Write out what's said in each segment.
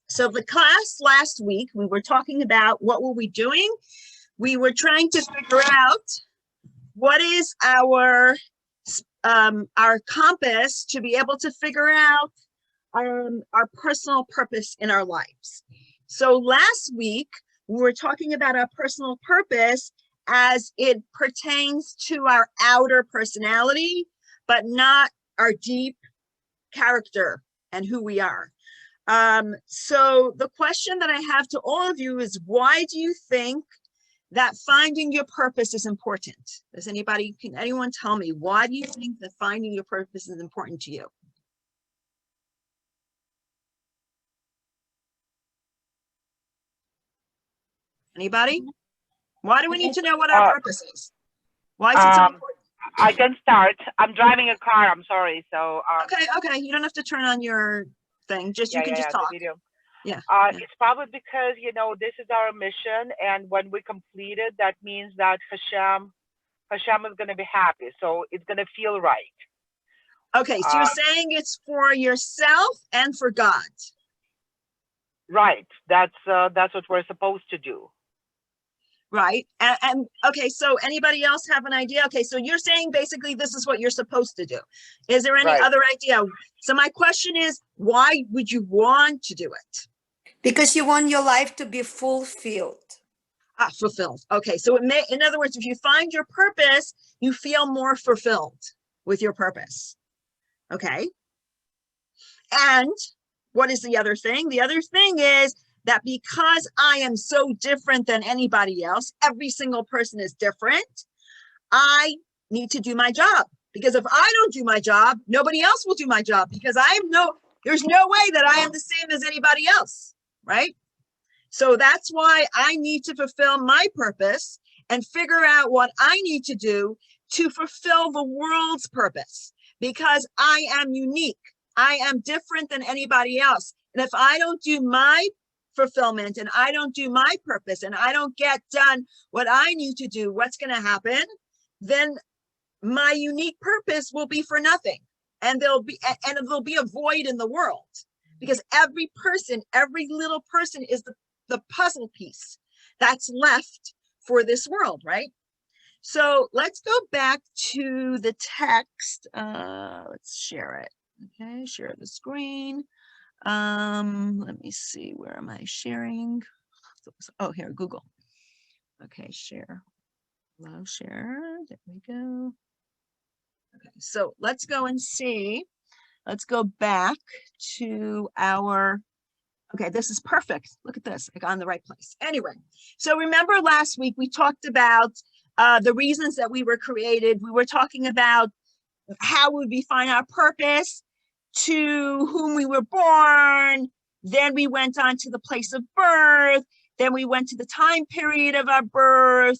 So the class last week, we were talking about what were we doing? We were trying to figure out what is our compass to be able to figure out our personal purpose in our lives. So last week, we were talking about our personal purpose as it pertains to our outer personality, but not our deep character and who we are. So the question that I have to all of you is, why do you think that finding your purpose is important? Can anyone tell me, why do you think that finding your purpose is important to you? Anybody? Why do we need to know what our purpose is? Why is it so important? I can start. I'm driving a car. I'm sorry. So okay. You don't have to turn on your thing. You can just talk. The video. Yeah. It's probably because this is our mission, and when we complete it, that means that Hashem is going to be happy. So it's going to feel right. Okay, so you're saying it's for yourself and for God. Right. That's what we're supposed to do. Right. And okay, so anybody else have an idea? Okay, so you're saying basically this is what you're supposed to do. Is there any other idea? So my question is, why would you want to do it? Because you want your life to be fulfilled. Fulfilled. Okay, so in other words, if you find your purpose, you feel more fulfilled with your purpose. Okay. And what is the other thing? The other thing is that because I am so different than anybody else, every single person is different, I need to do my job. Because if I don't do my job, nobody else will do my job, because there's no way that I am the same as anybody else, right? So that's why I need to fulfill my purpose and figure out what I need to do to fulfill the world's purpose, because I am unique. I am different than anybody else. And if I don't do my fulfillment and I don't do my purpose and I don't get done what I need to do, what's going to happen? Then my unique purpose will be for nothing. And there'll be a void in the world, because every little person is the puzzle piece that's left for this world, right? So let's go back to the text. Let's share it. Okay, share the screen. Let me see, where am I sharing? Oh, here, Google. Okay, share. Hello, share. There we go. Okay, so let's go and see. Let's go back to our, okay, this is perfect. Look at this, I got in the right place. Anyway, so remember last week we talked about the reasons that we were created. We were talking about how would we find our purpose, to whom we were born. Then we went on to the place of birth. Then we went to the time period of our birth.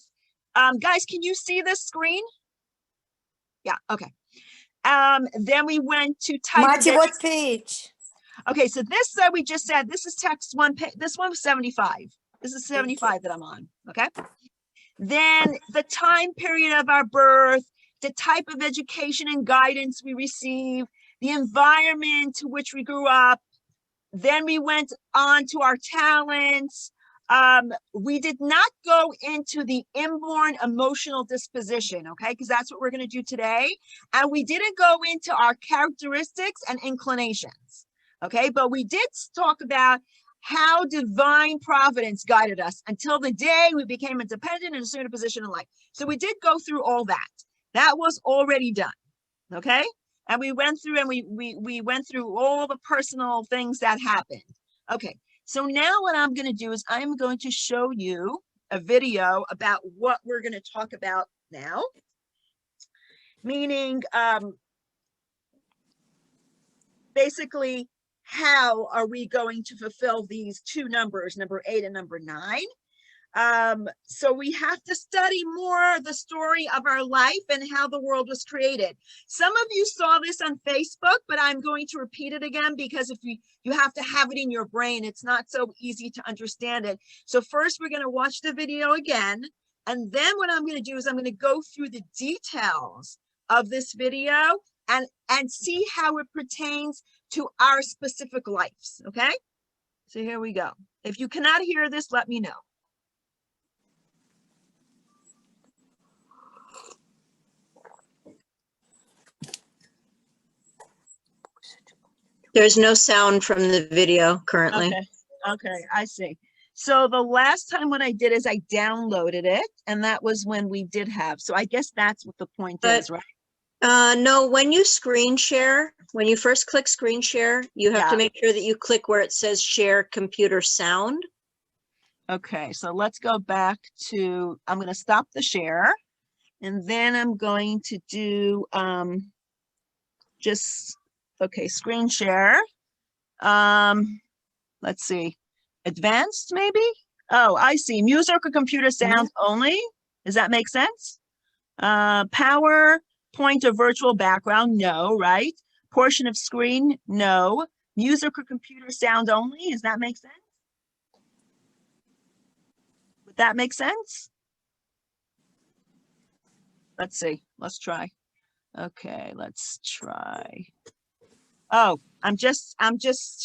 Guys, can you see this screen? Yeah, okay. Then we went to type. Mattie, what page? Okay, so this we just said, this is text one page. This one was 75. This is 75 that I'm on, okay? Then the time period of our birth, the type of education and guidance we receive, the environment to which we grew up. Then we went on to our talents. We did not go into the inborn emotional disposition, okay? Because that's what we're going to do today. And we didn't go into our characteristics and inclinations, okay? But we did talk about how divine providence guided us until the day we became independent and assumed a position in life. So we did go through all that. That was already done, okay? And we went through and we went through all the personal things that happened. Okay, so now what I'm going to do is I'm going to show you a video about what we're going to talk about now. Meaning, basically, how are we going to fulfill these two numbers, number 8 and number 9? So we have to study more the story of our life and how the world was created. Some of you saw this on Facebook, but I'm going to repeat it again, because if you have to have it in your brain, it's not so easy to understand it. So first we're going to watch the video again, and then what I'm going to do is I'm going to go through the details of this video and see how it pertains to our specific lives, okay? So here we go. If you cannot hear this, let me know. There's no sound from the video currently. Okay, I see. So the last time what I did is I downloaded it, and that was when we did have. So I guess that's what the point But- is, right? No, when you screen share, when you first click screen share, you have Yeah. to make sure that you click where it says share computer sound. Okay, so let's go back to, I'm going to stop the share, and then I'm going to do screen share. Let's see, advanced maybe? Oh, I see, music or computer sound only. Does that make sense? Power, point or virtual background, no, right? Portion of screen, no. Music or computer sound only, does that make sense? Would that make sense? Let's see, let's try. Okay, let's try. Oh, I'm just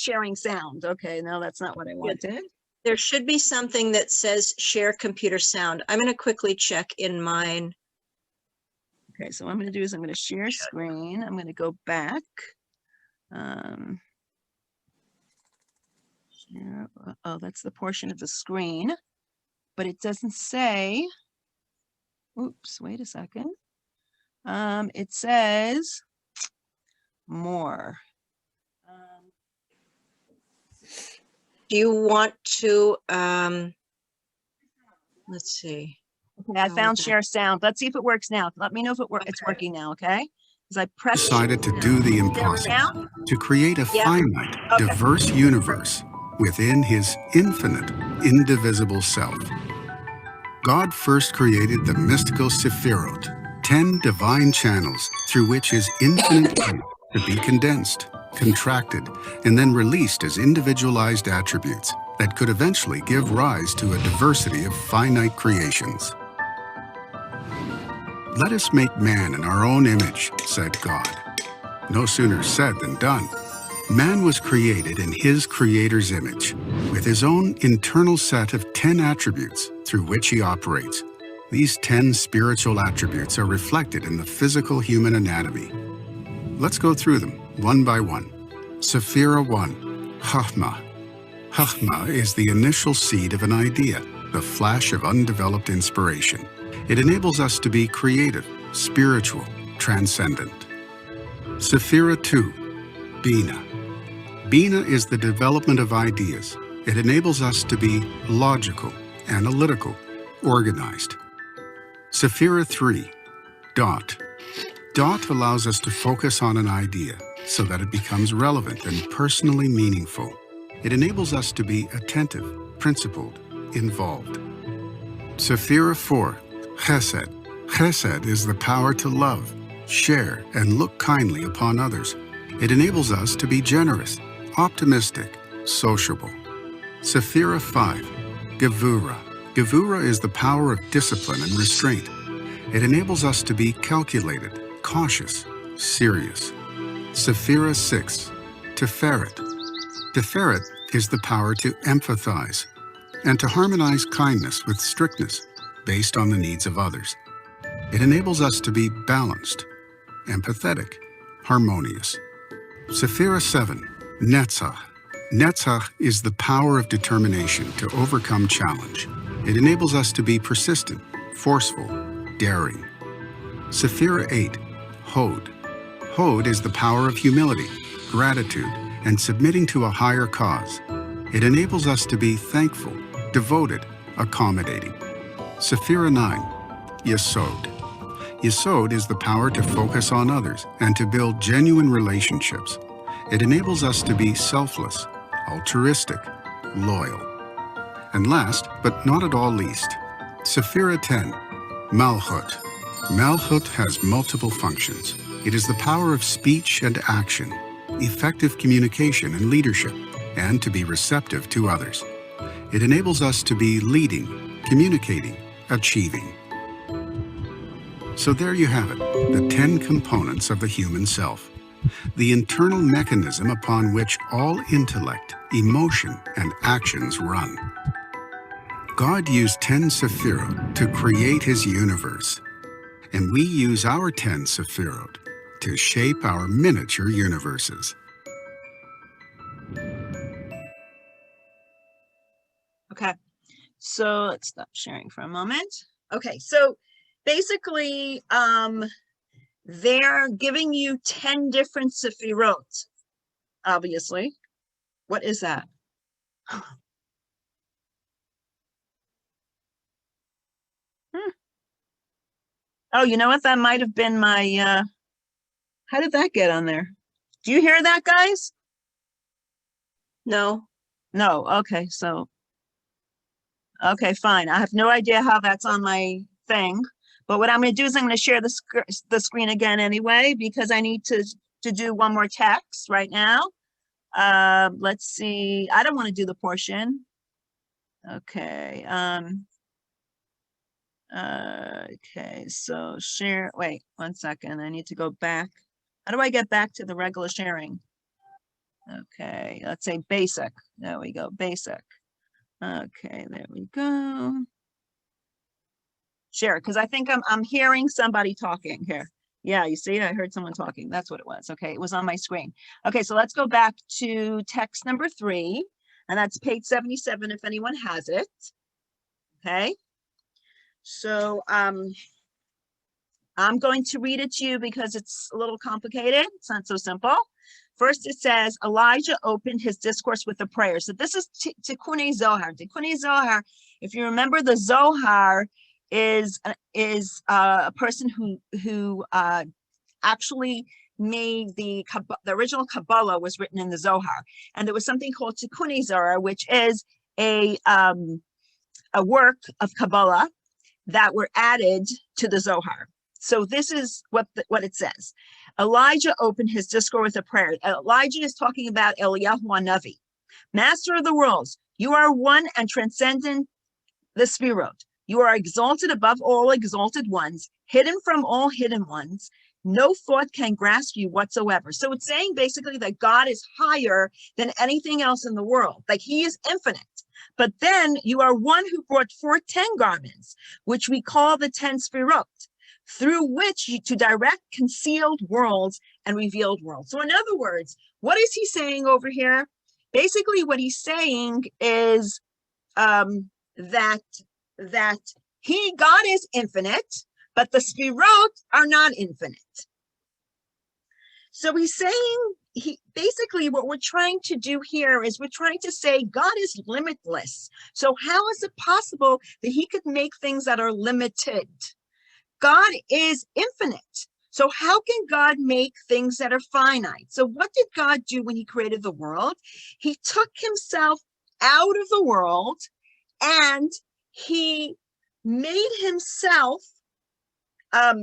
sharing sound. Okay, no, that's not what I wanted. There should be something that says share computer sound. I'm going to quickly check in mine. Okay, so what I'm going to do is I'm going to share screen. I'm going to go back. Share, oh, that's the portion of the screen, but it doesn't say. Oops, wait a second. It says more. Do you want to, let's see. Okay, I found Okay. share sound. Let's see if it works now. Let me know if it's working now, okay? Because I pressed. Decided to do the impossible, Now? to create a Yeah. finite, Okay. diverse universe within his infinite, indivisible self. God first created the mystical Sephirot, 10 divine channels through which his infinite light could be condensed, contracted, and then released as individualized attributes that could eventually give rise to a diversity of finite creations. Let us make man in our own image, said God. No sooner said than done. Man was created in his Creator's image, with his own internal set of 10 attributes through which he operates. These 10 spiritual attributes are reflected in the physical human anatomy. Let's go through them one by one. Sephira 1, Chachma. Chachma is the initial seed of an idea, the flash of undeveloped inspiration. It enables us to be creative, spiritual, transcendent. Sephira 2, Bina. Bina is the development of ideas. It enables us to be logical, analytical, organized. Sephira 3, Dot. Dot allows us to focus on an idea so that it becomes relevant and personally meaningful. It enables us to be attentive, principled, involved. Sephira 4, Chesed. Chesed is the power to love, share, and look kindly upon others. It enables us to be generous, optimistic, sociable. Sephira 5, Gevura. Gevura is the power of discipline and restraint. It enables us to be calculated, cautious, serious. Sephira 6, Tiferet. Tiferet is the power to empathize and to harmonize kindness with strictness based on the needs of others. It enables us to be balanced, empathetic, harmonious. Sephira 7, Netzach. Netzach is the power of determination to overcome challenge. It enables us to be persistent, forceful, daring. Sephira 8, Hod. Hod is the power of humility, gratitude, and submitting to a higher cause. It enables us to be thankful, devoted, accommodating. Sephira 9, Yesod. Yesod is the power to focus on others and to build genuine relationships. It enables us to be selfless, altruistic, loyal. And last, but not at all least, Sephira 10, Malchut. Malchut has multiple functions. It is the power of speech and action, effective communication and leadership, and to be receptive to others. It enables us to be leading, communicating, achieving. So there you have it, the 10 components of the human self. the internal mechanism upon which all intellect, emotion, and actions run. God used 10 Sephirot to create his universe, and we use our 10 Sephirot to shape our miniature universes. Okay, so let's stop sharing for a moment. Okay, so basically, they're giving you 10 different Sephirot, obviously. What is that? Oh, you know what? That might have been my, how did that get on there? Do you hear that, guys? No. No, okay, so, okay, fine. I have no idea how that's on my thing, but what I'm gonna do is I'm gonna share the screen again anyway, because I need to do one more text right now. Let's see, I don't wanna do the portion. Okay, okay, so share, wait, 1 second, I need to go back. How do I get back to the regular sharing? Okay, let's say basic. There we go, basic. Okay, there we go. Share, because I think I'm hearing somebody talking here. Yeah, you see, I heard someone talking. That's what it was. Okay, it was on my screen. Okay, so let's go back to text number 3, and that's page 77 if anyone has it. Okay, so I'm going to read it to you because it's a little complicated. It's not so simple. First, it says, Elijah opened his discourse with a prayer. So this is Tikkun Zohar. Tikkun Zohar, if you remember, the Zohar is a person who actually made the original Kabbalah was written in the Zohar. And there was something called Tikkun Zohar, which is a work of Kabbalah that were added to the Zohar. So this is what it says. Elijah opened his discourse with a prayer. Elijah is talking about Eliyahu Hanavi. Master of the worlds, you are one and transcendent the Sphirot. You are exalted above all exalted ones, hidden from all hidden ones. No thought can grasp you whatsoever. So it's saying basically that God is higher than anything else in the world, like he is infinite. But then you are one who brought forth 10 garments, which we call the 10 Sphirot, through which to direct concealed worlds and revealed worlds. So in other words, what is he saying over here? Basically what he's saying is that God is infinite, but the Sphirot are not infinite. So he's saying, basically what we're trying to do here is we're trying to say God is limitless. So how is it possible that he could make things that are limited? God is infinite. So how can God make things that are finite? So what did God do when he created the world? He took himself out of the world and he made himself a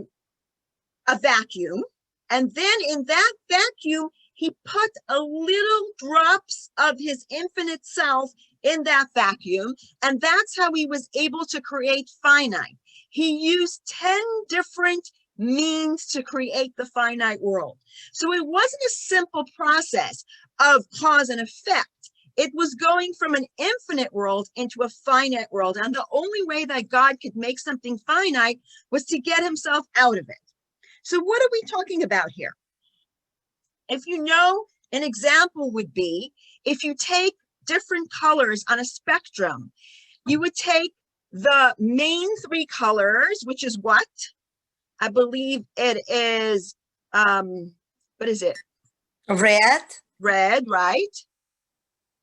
vacuum. And then in that vacuum, he put a little drops of his infinite self in that vacuum. And that's how he was able to create finite. He used 10 different means to create the finite world. So it wasn't a simple process of cause and effect. It was going from an infinite world into a finite world. And the only way that God could make something finite was to get himself out of it. So what are we talking about here? If you know, an example would be, if you take different colors on a spectrum, you would take the main 3 colors, which is what? I believe it is, what is it? Red, Red, right?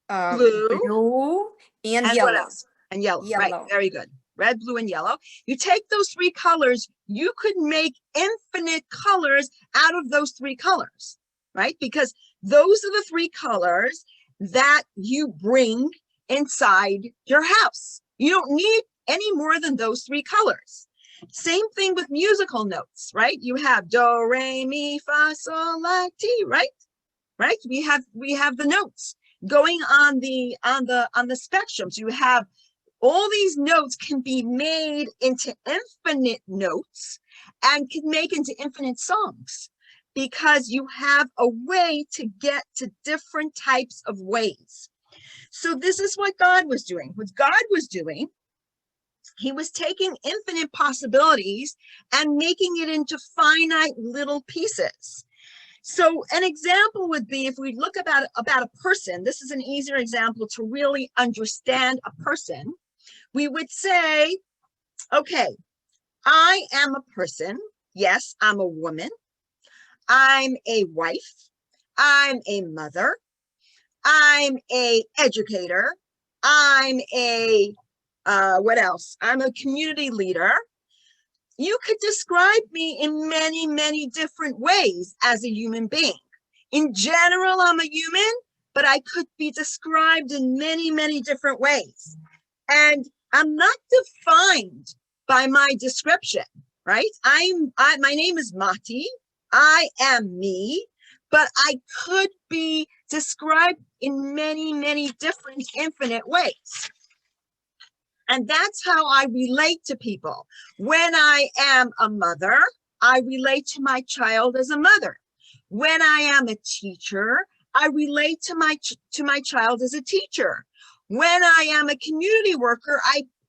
Blue, blue, and and yellow. what else? And yellow, right? Yellow. Very good. Red, blue, and yellow. You take those 3 colors, you could make infinite colors out of those 3 colors, right? Because those are the 3 colors that you bring inside your house. You don't need any more than those 3 colors. Same thing with musical notes, right? You have do, re, mi, fa, sol, la, ti, right? Right? We have the notes going on the spectrum. So you have all these notes can be made into infinite notes and can make into infinite songs, because you have a way to get to different types of ways. So this is what God was doing. What God was doing, he was taking infinite possibilities and making it into finite little pieces. So an example would be, if we look about a person, this is an easier example to really understand a person. We would say, okay, I am a person. Yes, I'm a woman. I'm a wife. I'm a mother. I'm a educator. I'm a, what else? I'm a community leader. You could describe me in many, many different ways as a human being. In general, I'm a human, but I could be described in many, many different ways. And I'm not defined by my description, right? My name is Mattie. I am me, but I could be described in many, many different infinite ways. And that's how I relate to people. When I am a mother, I relate to my child as a mother. When I am a teacher, I relate to my child as a teacher. When I am a community worker,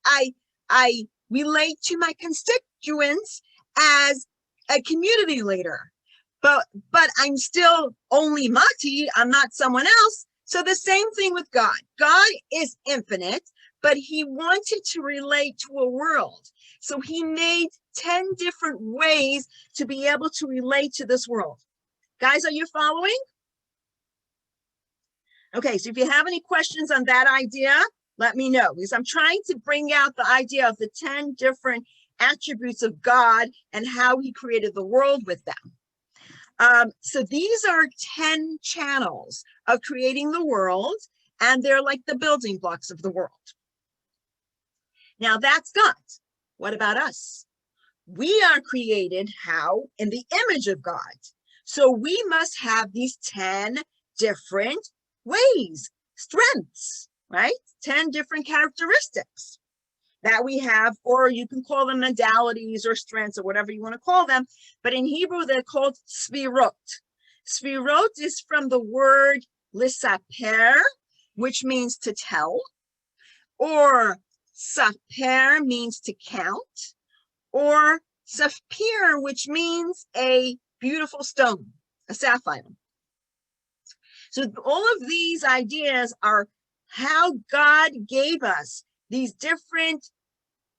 I relate to my constituents as a community leader. But I'm still only Mattie. I'm not someone else. So the same thing with God. God is infinite, but he wanted to relate to a world. So he made 10 different ways to be able to relate to this world. Guys, are you following? Okay, so if you have any questions on that idea, let me know, because I'm trying to bring out the idea of the 10 different attributes of God and how he created the world with them. So these are 10 channels of creating the world, and they're like the building blocks of the world. Now that's God. What about us? We are created how? In the image of God. So we must have these 10 different ways, strengths, right? 10 different characteristics that we have, or you can call them modalities or strengths or whatever you want to call them. But in Hebrew, they're called sfirot. Sfirot is from the word lisaper, which means to tell, or saper means to count, or saphir, which means a beautiful stone, a sapphire. So all of these ideas are how God gave us these different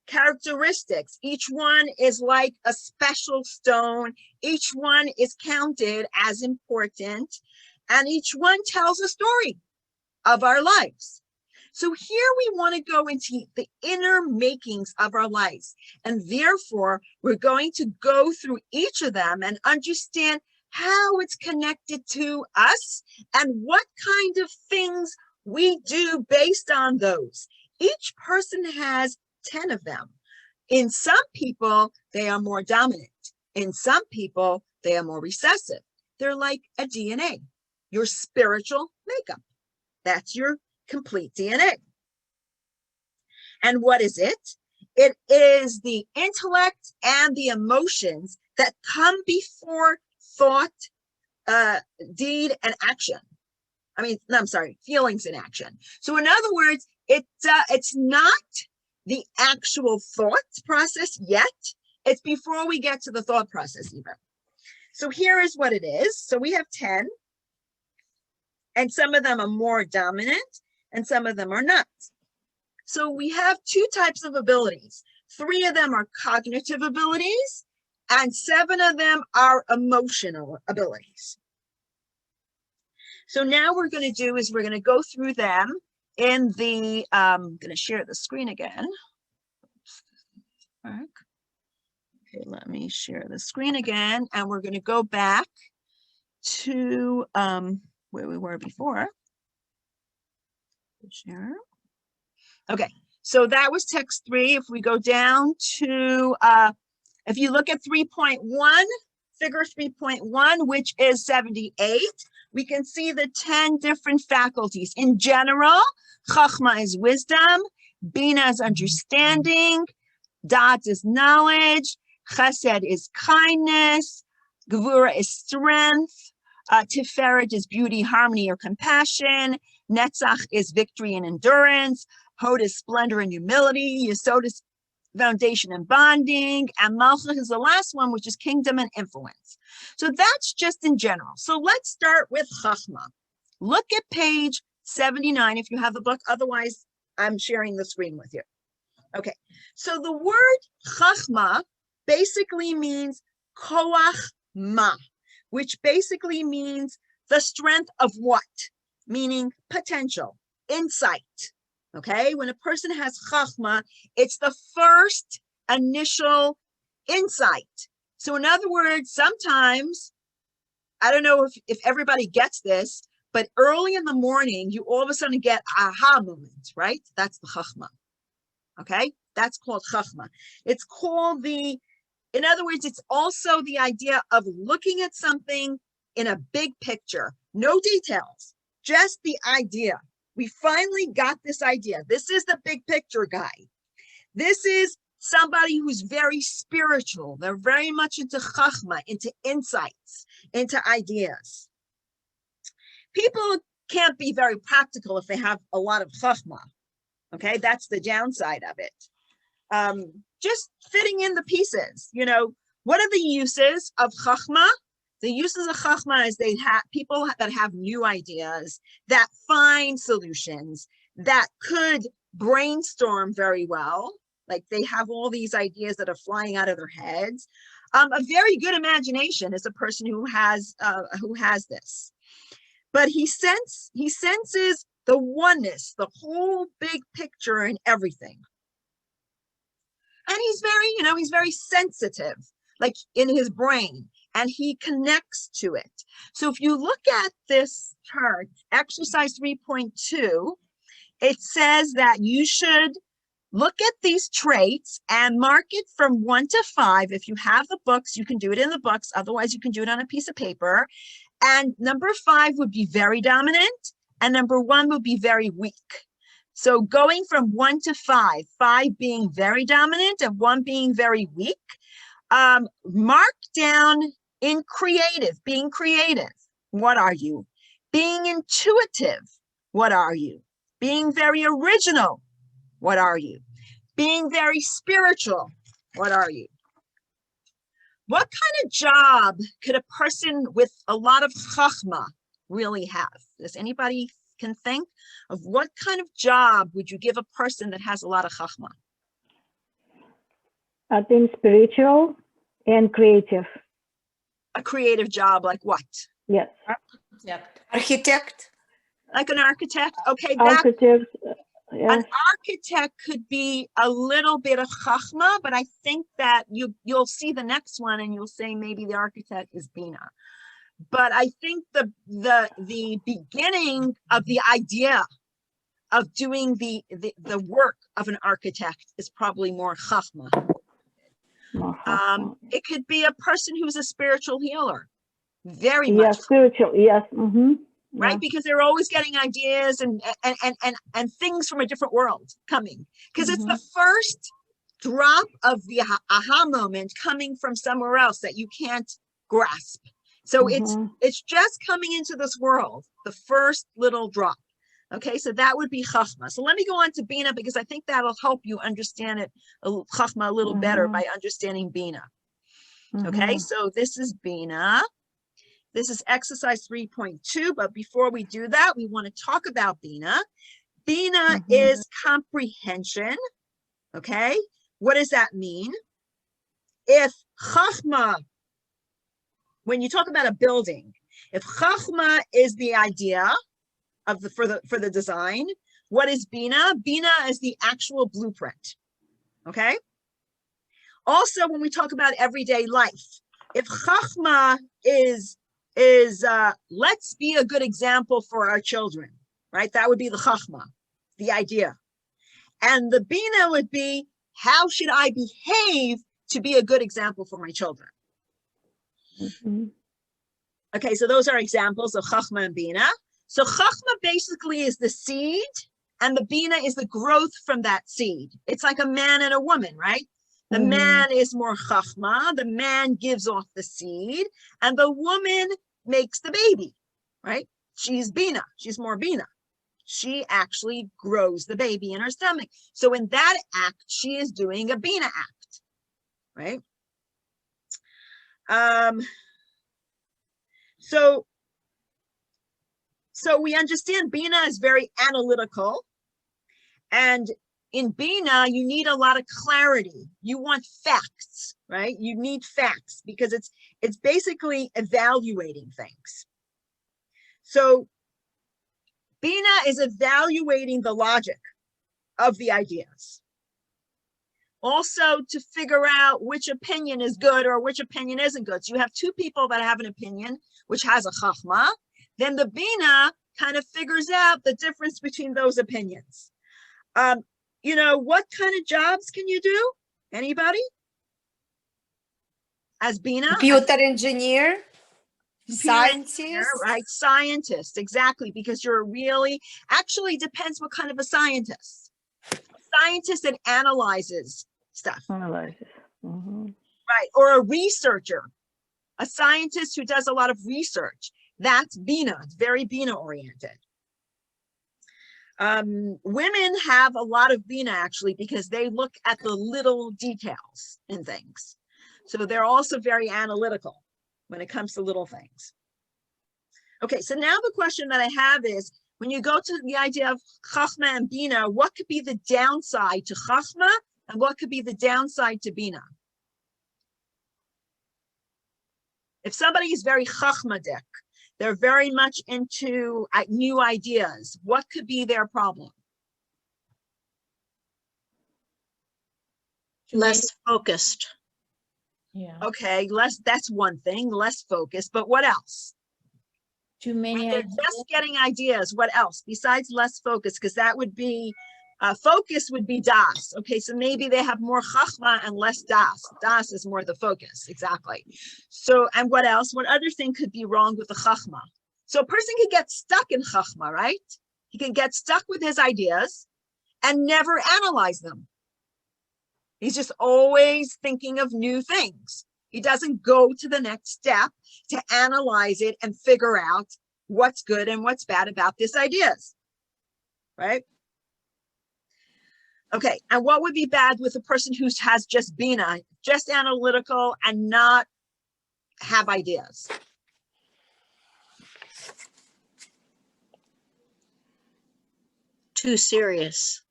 characteristics. Each one is like a special stone. Each one is counted as important, and each one tells a story of our lives. So here we want to go into the inner makings of our lives. And therefore, we're going to go through each of them and understand how it's connected to us and what kind of things we do based on those. Each person has 10 of them. In some people, they are more dominant. In some people, they are more recessive. They're like a DNA, your spiritual makeup. That's your complete DNA. And what is it? It is the intellect and the emotions that come before thought, deed, and action. Feelings and action. So in other words, it's not the actual thought process yet. It's before we get to the thought process even. So here is what it is. So we have 10, and some of them are more dominant and some of them are not. So we have 2 types of abilities. 3 of them are cognitive abilities, and 7 of them are emotional abilities. So now we're going to do is we're going to go through them in the, I'm going to share the screen again. Okay, let me share the screen again, and we're going to go back to where we were before. Share. Okay, so that was text 3. If we go down to, if you look at 3.1, figure 3.1, which is 78, we can see the 10 different faculties. In general, Chachma is wisdom, Bina is understanding, Dat is knowledge, Chesed is kindness, Gevura is strength. Tiferet is beauty, harmony, or compassion. Netzach is victory and endurance. Hod is splendor and humility. Yesod is foundation and bonding. And Malchut is the last one, which is kingdom and influence. So that's just in general. So let's start with Chachma. Look at page 79 if you have the book. Otherwise, I'm sharing the screen with you. Okay, so the word Chachma basically means koach ma, which basically means the strength of what? Meaning potential, insight. Okay, when a person has Chachma, it's the first initial insight. So in other words, sometimes, I don't know if everybody gets this, but early in the morning, you all of a sudden get aha moment, right? That's the Chachma. Okay, that's called Chachma. It's called in other words, it's also the idea of looking at something in a big picture, no details, just the idea. We finally got this idea. This is the big picture guy. This is somebody who's very spiritual. They're very much into Chachma, into insights, into ideas. People can't be very practical if they have a lot of Chachma. Okay, that's the downside of it. Just fitting in the pieces, what are the uses of Chachma? The uses of Chachma is they have people that have new ideas, that find solutions, that could brainstorm very well. Like they have all these ideas that are flying out of their heads. A very good imagination is a person who has this. But he senses the oneness, the whole big picture in everything. And he's very sensitive, like in his brain, and he connects to it. So if you look at this chart, exercise 3.2, it says that you should look at these traits and mark it from 1 to 5. If you have the books, you can do it in the books. Otherwise, you can do it on a piece of paper. And number 5 would be very dominant, and number 1 would be very weak. So going from 1 to 5, 5 being very dominant and 1 being very weak, mark down in creative, being creative. What are you? Being intuitive. What are you? Being very original. What are you? Being very spiritual. What are you? What kind of job could a person with a lot of Chachma really have? Does anybody can think of what kind of job would you give a person that has a lot of Chachma? I think spiritual and creative. A creative job like what? Yes. Architect. Like an architect? Okay, Architect. Yes. An architect could be a little bit of Chachma, but I think that you'll see the next one and you'll say maybe the architect is Bina. But I think the beginning of the idea of doing the work of an architect is probably more Chachma. It could be a person who's a spiritual healer. Very much. Yes, spiritual, yes. Mm-hmm. Right? Yeah. Because they're always getting ideas and things from a different world coming. Because it's the first drop of the aha moment coming from somewhere else that you can't grasp. So it's just coming into this world, the first little drop. Okay, so that would be Chachma. So let me go on to Bina because I think that'll help you understand it, Chachma, a little better by understanding Bina. Okay, so this is Bina. This is exercise 3.2, but before we do that, we want to talk about Bina. Bina is comprehension, okay? What does that mean? If Chachma, when you talk about a building, if Chachma is the idea of for the design, what is Bina? Bina is the actual blueprint, okay? Also, when we talk about everyday life, if Chachma is let's be a good example for our children, right? That would be the Chachma, the idea. And the Bina would be, how should I behave to be a good example for my children? Okay, so those are examples of Chachma and Bina. So Chachma basically is the seed, and the Bina is the growth from that seed. It's like a man and a woman, right? The man is more chachma. The man gives off the seed, and the woman makes the baby, right? She's bina. She's more bina. She actually grows the baby in her stomach. So in that act, she is doing a bina act, right? So we understand bina is very analytical, and in bina, you need a lot of clarity. You want facts, right? You need facts because it's basically evaluating things. So bina is evaluating the logic of the ideas. Also to figure out which opinion is good or which opinion isn't good. So you have two people that have an opinion, which has a chachma. Then the bina kind of figures out the difference between those opinions. You know, what kind of jobs can you do? Anybody? As bina? Computer engineer, Computer engineer, scientist. right? Scientist, exactly, because you're really, actually depends what kind of a scientist. A scientist that analyzes stuff, Analysis. Mhm. right? Or a researcher, a scientist who does a lot of research. That's bina, it's very bina oriented. Women have a lot of bina actually because they look at the little details in things. So they're also very analytical when it comes to little things. Okay, so now the question that I have is, when you go to the idea of chachma and bina, what could be the downside to chachma and what could be the downside to bina? If somebody is very chachmadik, they're very much into new ideas, what could be their problem? Less focused. Yeah. Okay, that's one thing, less focused, but what else? Too many They're ideas. just getting ideas, what else besides less focus? Because that would be, focus would be das. Okay, so maybe they have more chachma and less das. Das is more the focus, exactly. So, and what else? What other thing could be wrong with the chachma? So a person can get stuck in chachma, right? He can get stuck with his ideas and never analyze them. He's just always thinking of new things. He doesn't go to the next step to analyze it and figure out what's good and what's bad about this ideas, right? Okay, and what would be bad with a person who has just bina, just analytical and not have ideas? Too serious.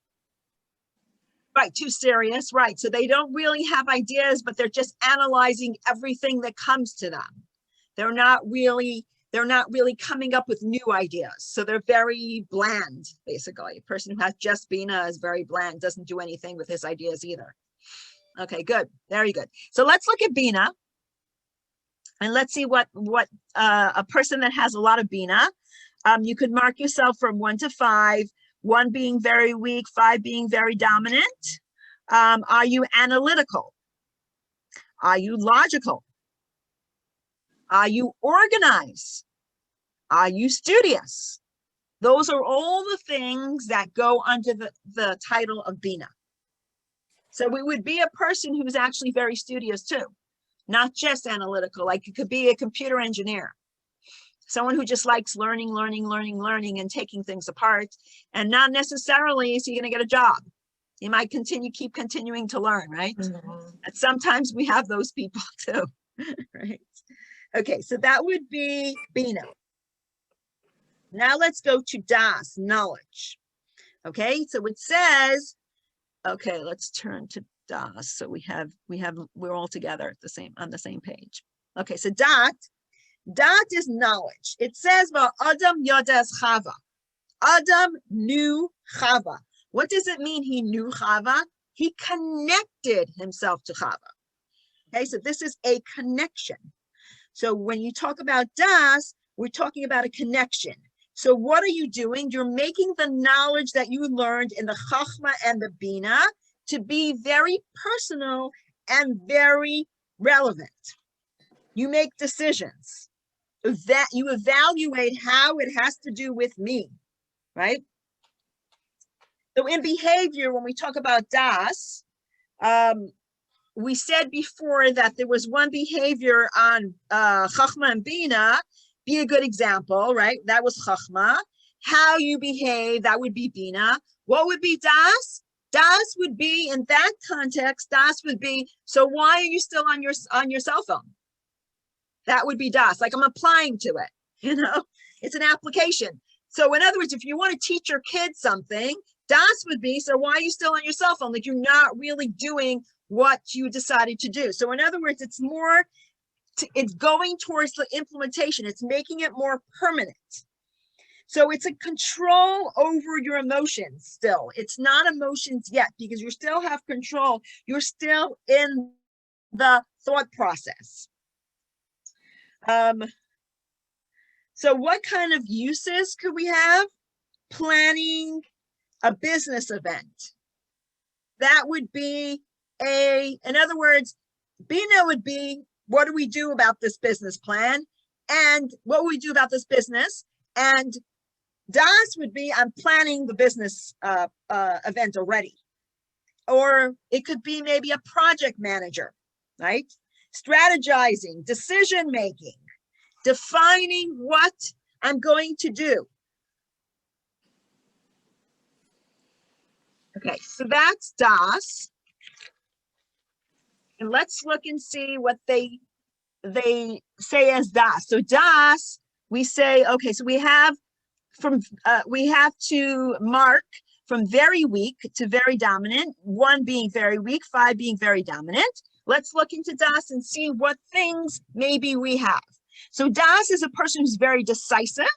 Right, too serious, right. So they don't really have ideas, but they're just analyzing everything that comes to them. They're not really coming up with new ideas. So they're very bland, basically. A person who has just bina is very bland, doesn't do anything with his ideas either. Okay, good, very good. So let's look at bina. And let's see what a person that has a lot of bina, you could mark yourself from 1 to 5, 1 being very weak, 5 being very dominant. Are you analytical? Are you logical? Are you organized? Are you studious? Those are all the things that go under the title of bina. So we would be a person who's actually very studious too, not just analytical. Like it could be a computer engineer. Someone who just likes learning and taking things apart, and not necessarily is he going to get a job. He might keep continuing to learn, right? Mhm. And sometimes we have those people too, right? Okay, so that would be bina. Now let's go to das, knowledge. Okay, so it says, okay, let's turn to das. So we're all together at on the same page. Okay, so dat is knowledge. It says, "Well, Adam yodas Chava." Adam knew Chava. What does it mean he knew Chava? He connected himself to Chava. Okay, so this is a connection. So when you talk about das, we're talking about a connection. So what are you doing? You're making the knowledge that you learned in the Chachma and the Bina to be very personal and very relevant. You make decisions. That you evaluate how it has to do with me, right? So in behavior, when we talk about das, we said before that there was one behavior on Chachma and Bina, be a good example, right? That was Chachma. How you behave, that would be Bina. What would be Das? Das would be, in that context, Das would be, so why are you still on your cell phone? That would be Das, like I'm applying to it, you know? It's an application. So in other words, if you want to teach your kids something, Das would be, so why are you still on your cell phone? Like you're not really doing what you decided to do. So in other words, it's more, it's going towards the implementation. It's making it more permanent. So it's a control over your emotions still. It's not emotions yet because you still have control. You're still in the thought process. So what kind of uses could we have? Planning a business event. That would be in other words, Bina would be, what do we do about this business plan? And what would we do about this business? And Das would be, I'm planning the business event already. Or it could be maybe a project manager, right? Strategizing, decision-making, defining what I'm going to do. Okay, so that's Das. And let's look and see what they say as Das. So Das, we say, okay, so we have to mark from very weak to very dominant, 1 being very weak, 5 being very dominant. Let's look into Das and see what things maybe we have. So Das is a person who's very decisive,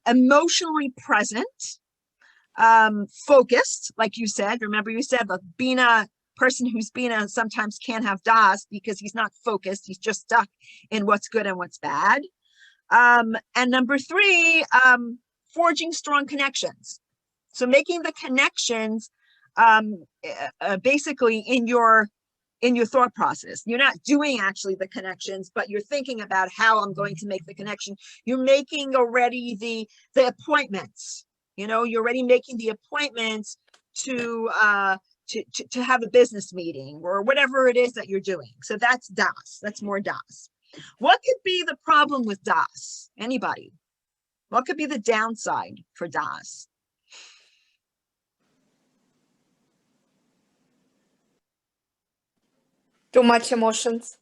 emotionally present, focused, like you said. Remember you said the Bina person who's Bina sometimes can't have Das because he's not focused. He's just stuck in what's good and what's bad. And number 3, forging strong connections. So making the connections basically in your thought process. You're not doing actually the connections, but you're thinking about how I'm going to make the connection. You're making already the appointments. You know, you're already making the appointments to have a business meeting or whatever it is that you're doing. So that's Das. That's more Das. What could be the problem with Das? Anybody? What could be the downside for Das? Too much emotions.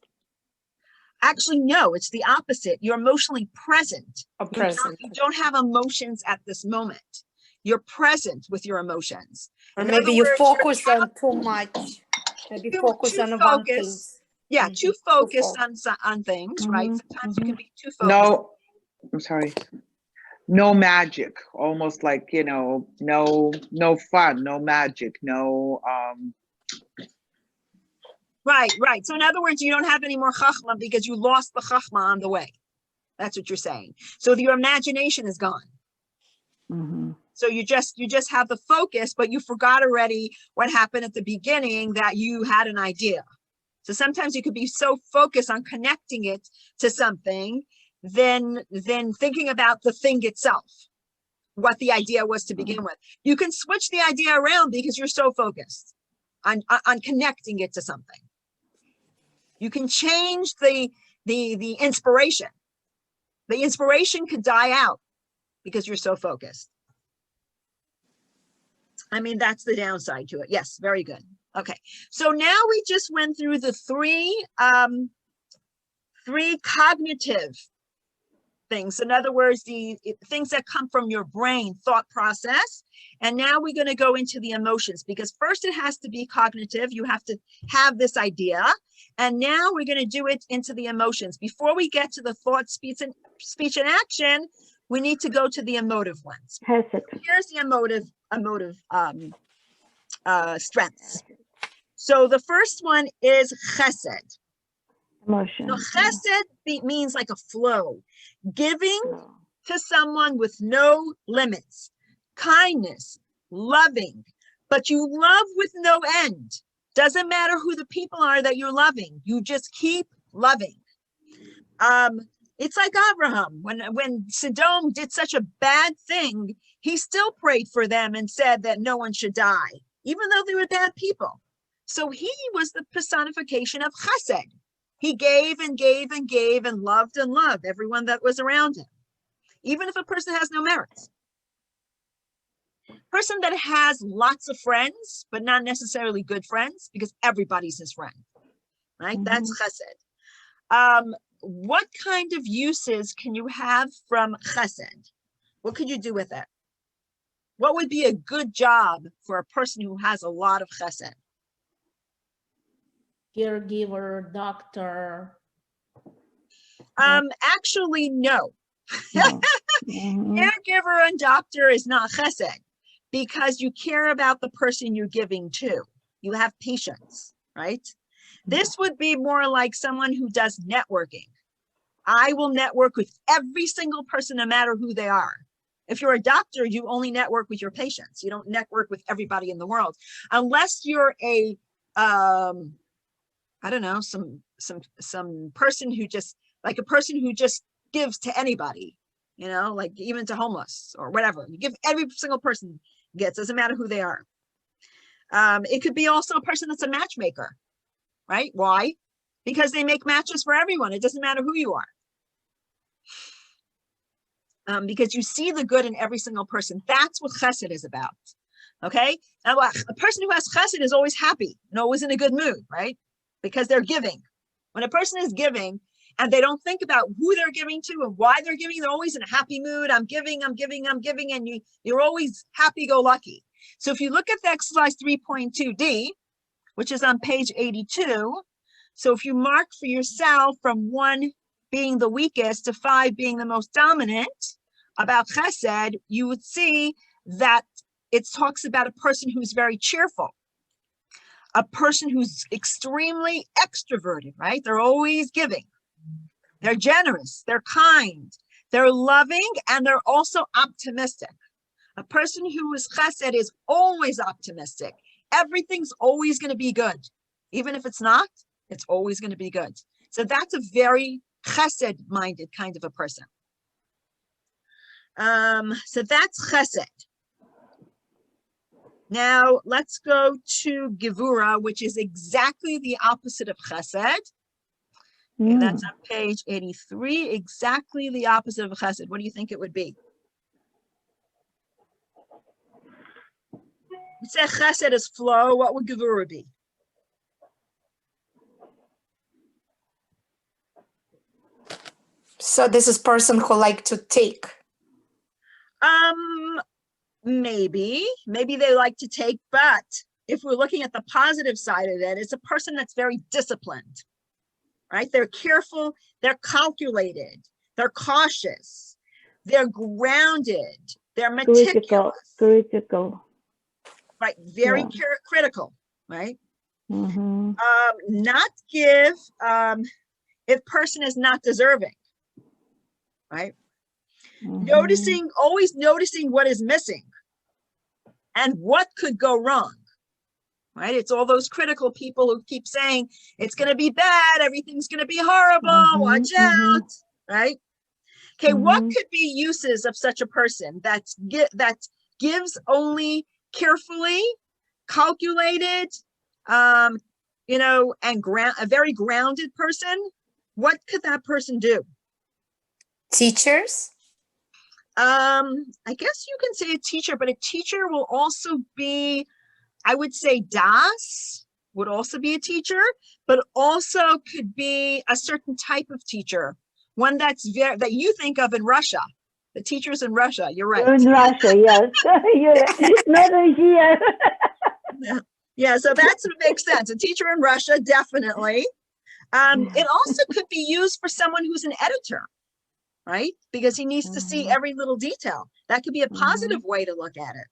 Actually, no, it's the opposite. You're emotionally present. You don't have emotions at this moment. You're present with your emotions. Or In maybe other you words, focus on too much. Maybe focus too on one focused. thing. Yeah, too focused focused. on things, right? Mhm, Sometimes you can be too focused. No, I'm sorry. No magic, almost like, you know, no fun, no magic, no, Right. So in other words, you don't have any more chachma because you lost the chachma on the way. That's what you're saying. So your imagination is gone. mhm. So you just have the focus, but you forgot already what happened at the beginning that you had an idea. So sometimes you could be so focused on connecting it to something than thinking about the thing itself, what the idea was to begin with. You can switch the idea around because you're so focused on connecting it to something. You can change the inspiration. The inspiration could die out because you're so focused. I mean, that's the downside to it. Yes, very good. Okay, so now we just went through the three cognitive things. In other words, the things that come from your brain thought process. And now we're going to go into the emotions, because first it has to be cognitive. You have to have this idea. And now we're going to do it into the emotions. Before we get to the thought, speech, and action, we need to go to the emotive ones. Hesed. Here's the emotive strengths. So the first one is chesed. Emotion. So chesed means like a flow, giving to someone with no limits, kindness, loving, but you love with no end. Doesn't matter who the people are that you're loving, you just keep loving. It's like Abraham, when Sodom did such a bad thing, he still prayed for them and said that no one should die, even though they were bad people. So he was the personification of chesed. He gave and gave and gave and loved everyone that was around him, even if a person has no merits. Person that has lots of friends, but not necessarily good friends, because everybody's his friend, right? That's chesed. What kind of uses can you have from chesed? What could you do with it? What would be a good job for a person who has a lot of chesed? Caregiver, doctor. Actually, no. No. Mhm. Caregiver and doctor is not chesed, because you care about the person you're giving to. You have patience, right? This would be more like someone who does networking. I will network with every single person, no matter who they are. If you're a doctor, you only network with your patients. You don't network with everybody in the world, unless you're a, I don't know, some person who just, like a person who just gives to anybody, you know, like even to homeless or whatever. You give, every single person gets, doesn't matter who they are. It could be also a person that's a matchmaker, right? Why? Because they make matches for everyone. It doesn't matter who you are. Because you see the good in every single person. That's what chesed is about. Okay? Now, a person who has chesed is always happy and always in a good mood, right? Because they're giving. When a person is giving and they don't think about who they're giving to and why they're giving, they're always in a happy mood. I'm giving, I'm giving, I'm giving, and you're always happy-go-lucky. So if you look at the exercise 3.2D, which is on page 82, so if you mark for yourself from 1 being the weakest to 5 being the most dominant about chesed, you would see that it talks about a person who's very cheerful, a person who's extremely extroverted, right? They're always giving. They're generous, they're kind, they're loving, and they're also optimistic. A person who is chesed is always optimistic. Everything's always going to be good. Even if it's not, it's always going to be good. So that's a very chesed-minded kind of a person. So that's chesed. Now let's go to gevura, which is exactly the opposite of chesed. Okay, that's on page 83, exactly the opposite of chesed. What do you think it would be? We say chesed is flow. What would gevura be? So this is person who like to take. Maybe they like to take, but if we're looking at the positive side of it, it's a person that's very disciplined, right? They're careful, they're calculated, they're cautious, they're grounded, they're meticulous. Critical. Right, very Yeah. critical, right? Mhm. Not give if person is not deserving, right? Mhm. Always noticing what is missing and what could go wrong, right? It's all those critical people who keep saying it's going to be bad, everything's going to be horrible, watch out, right? Okay, what could be uses of such a person that gives only carefully, calculated, you know, and a very grounded person? What could that person do? Teachers? I guess you can say a teacher, but a teacher will also be, I would say Das would also be a teacher, but also could be a certain type of teacher, one that's that you think of in Russia, the teachers in Russia, you're right. In Russia, yes. Not here. Yeah, so that's what makes sense. A teacher in Russia, definitely. It also could be used for someone who's an editor, right? Because he needs to see every little detail. That could be a positive way to look at it.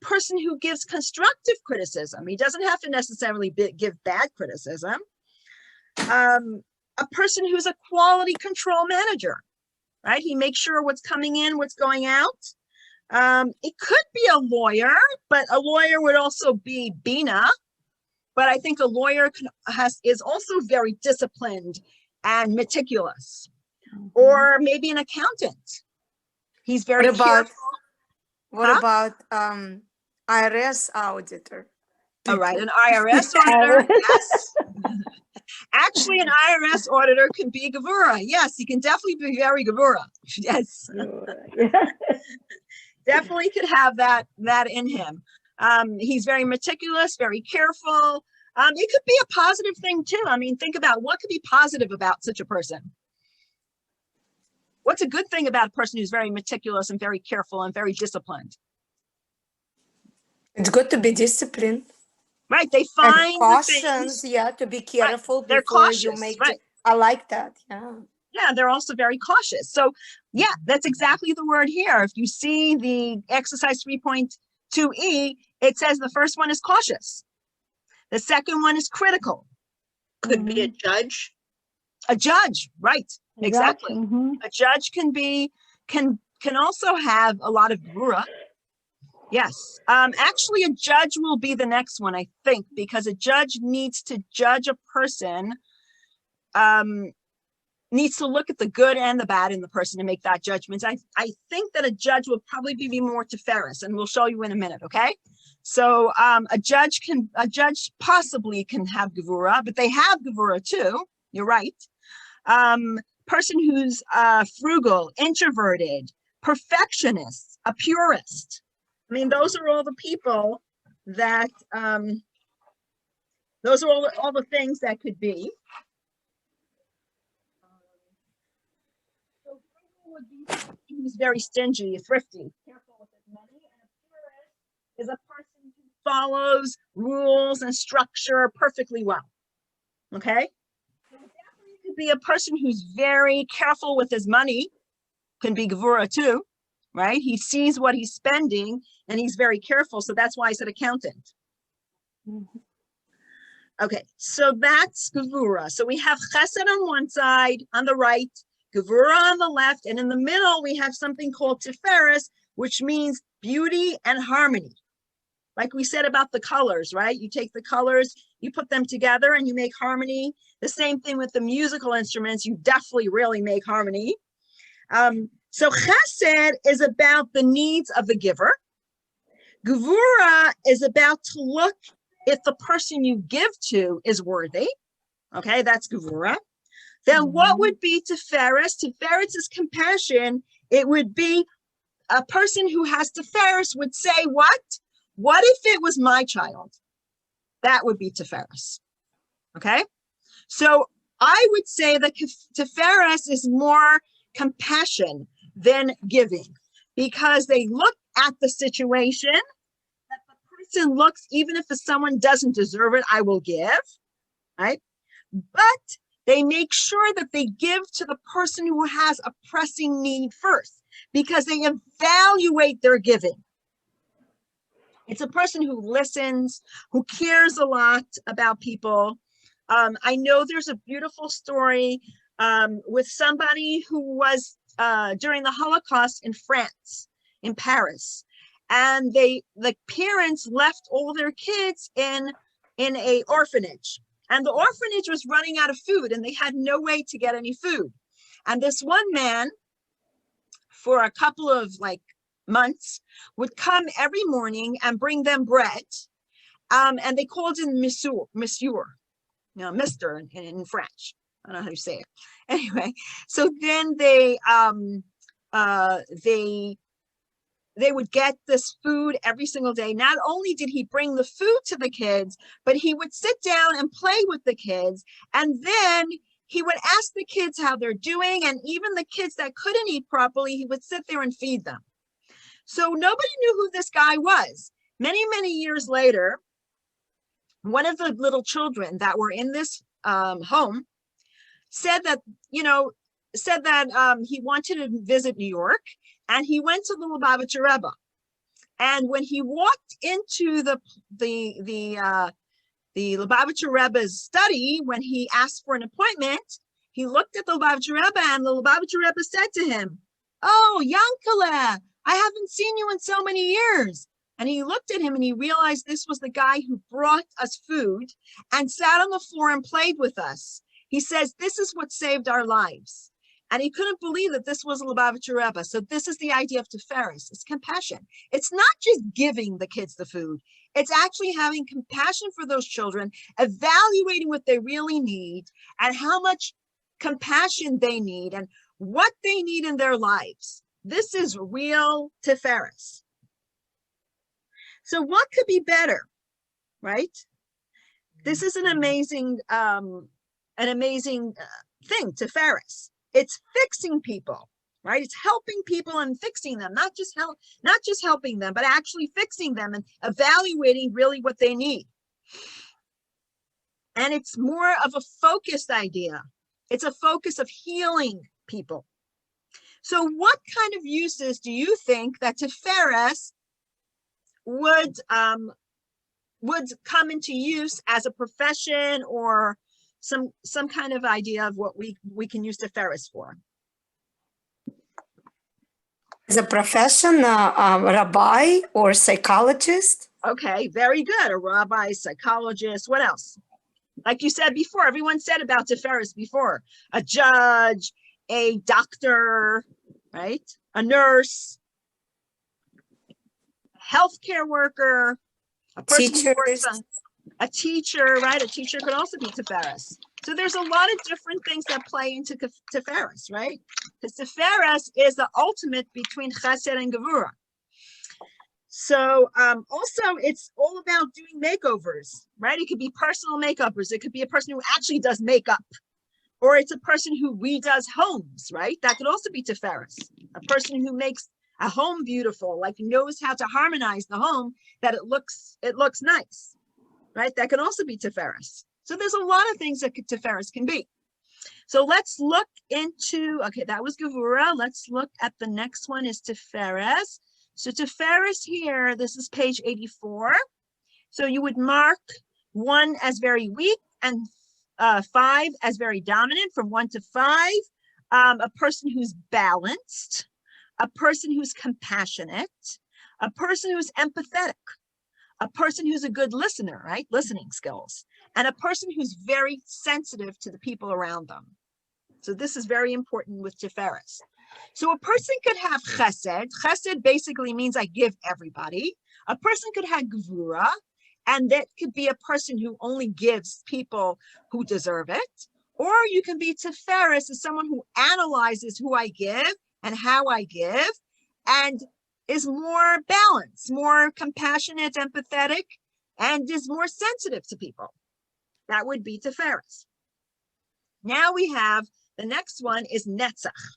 Person who gives constructive criticism. He doesn't have to necessarily give bad criticism. A person who's a quality control manager, right? He makes sure what's coming in, what's going out. It could be a lawyer, but a lawyer would also be Bina. But I think a lawyer is also very disciplined and meticulous. Or maybe an accountant. He's very careful. What about IRS auditor? All right, an IRS auditor, yes. Actually, an IRS auditor can be Gevura. Yes, he can definitely be very Gevura. Yes, Yeah. definitely could have that in him. He's very meticulous, very careful. It could be a positive thing too. I mean, think about what could be positive about such a person. What's a good thing about a person who's very meticulous and very careful and very disciplined? It's good to be disciplined Right, they and find the cautious. things. Yeah, to be careful They're before you cautious, make. right? I like that. Yeah. Yeah, they're also very cautious. So yeah, that's exactly the word here. If you see the exercise 3.2e, it says the first one is cautious. The second one is critical. Could be a judge. A judge, right? Exactly. Mm-hmm. A judge can also have a lot of gvura. Yes. Actually, a judge will be the next one, I think, because a judge needs to judge a person, needs to look at the good and the bad in the person to make that judgment. I think that a judge will probably be more Tiferes, and we'll show you in a minute, okay? So a judge possibly can have gevura, but they have gevura too. You're right. Person who's frugal, introverted, perfectionist, a purist. I mean, those are all the people that, those are all the things that could be. So frugal would be someone who's very stingy, thrifty, careful with his money, and a purist is a person who follows rules and structure perfectly well. Okay? So definitely could be a person who's very careful with his money, can be gevura too, right? He sees what he's spending and he's very careful. So that's why I said accountant. Okay, so that's gevura. So we have chesed on one side, on the right, gevura on the left, and in the middle we have something called tiferes, which means beauty and harmony. Like we said about the colors, right? You take the colors, you put them together and you make harmony. The same thing with the musical instruments, you definitely really make harmony. So chesed is about the needs of the giver. Gevura is about to look if the person you give to is worthy. Okay, that's gevura. Then what would be tiferes? Tiferes is compassion. It would be a person who has tiferes would say, what? What if it was my child? That would be tiferes. Okay, so I would say that tiferes is more compassion than giving, because they look at the situation that the person looks, even if someone doesn't deserve it, I will give, right? But they make sure that they give to the person who has a pressing need first, because they evaluate their giving. It's a person who listens, who cares a lot about people. I know there's a beautiful story with somebody who was during the Holocaust in France, in Paris, and the parents left all their kids in a orphanage, and the orphanage was running out of food, and they had no way to get any food. And this one man, for a couple of months, would come every morning and bring them bread, and they called him Monsieur, Mister in French. I don't know how you say it. Anyway, so then they would get this food every single day. Not only did he bring the food to the kids, but he would sit down and play with the kids. And then he would ask the kids how they're doing. And even the kids that couldn't eat properly, he would sit there and feed them. So nobody knew who this guy was. Many, many years later, one of the little children that were in this home said that he wanted to visit New York, and he went to the Rebbetzin Rebbe. And when he walked into the Rebbetzin Rebbe's study, when he asked for an appointment, he looked at the Rebbetzin Rebbe, and the Rebbetzin Rebbe said to him, "Oh, Yankele, I haven't seen you in so many years." And he looked at him and he realized this was the guy who brought us food and sat on the floor and played with us. He says, "This is what saved our lives." And he couldn't believe that this was a Lubavitcher Rebbe. So this is the idea of Tiferes. It's compassion. It's not just giving the kids the food. It's actually having compassion for those children, evaluating what they really need and how much compassion they need and what they need in their lives. This is real Tiferes. So what could be better, right? This is an amazing thing, Tiferes. It's fixing people, right? It's helping people and fixing them, not just helping them, but actually fixing them and evaluating really what they need. And it's more of a focused idea. It's a focus of healing people. So what kind of uses do you think that Tiferes would come into use as a profession or some kind of idea of what we can use Tiferes for? As a profession, rabbi or psychologist? Okay, very good. A rabbi, psychologist, what else? Like you said before, everyone said about Tiferes before. A judge, a doctor, right? A nurse, a healthcare worker, a person who works Teachers. on a teacher, right? A teacher could also be Tiferes. So there's a lot of different things that play into Tiferes, right? Because Tiferes is the ultimate between Chesed and Gevura. So also it's all about doing makeovers, right? It could be personal makeovers. It could be a person who actually does makeup, or it's a person who redoes homes, right? That could also be Tiferes. A person who makes a home beautiful, like knows how to harmonize the home, that it looks nice, right? That can also be Tiferes. So there's a lot of things that Tiferes can be. So let's look into, okay, that was Gevura. Let's look at the next one is Tiferes. So Tiferes here, this is page 84. So you would mark 1 as very weak and 5 as very dominant, from 1 to 5. A person who's balanced, a person who's compassionate, a person who's empathetic, a person who's a good listener, right? Listening skills, and a person who's very sensitive to the people around them. So this is very important with Tiferes. So a person could have chesed. Chesed basically means I give everybody. A person could have gevura, and that could be a person who only gives people who deserve it. Or you can be Tiferes as someone who analyzes who I give and how I give, and is more balanced, more compassionate, empathetic, and is more sensitive to people. That would be Tiferes. Now we have, the next one is Netzach.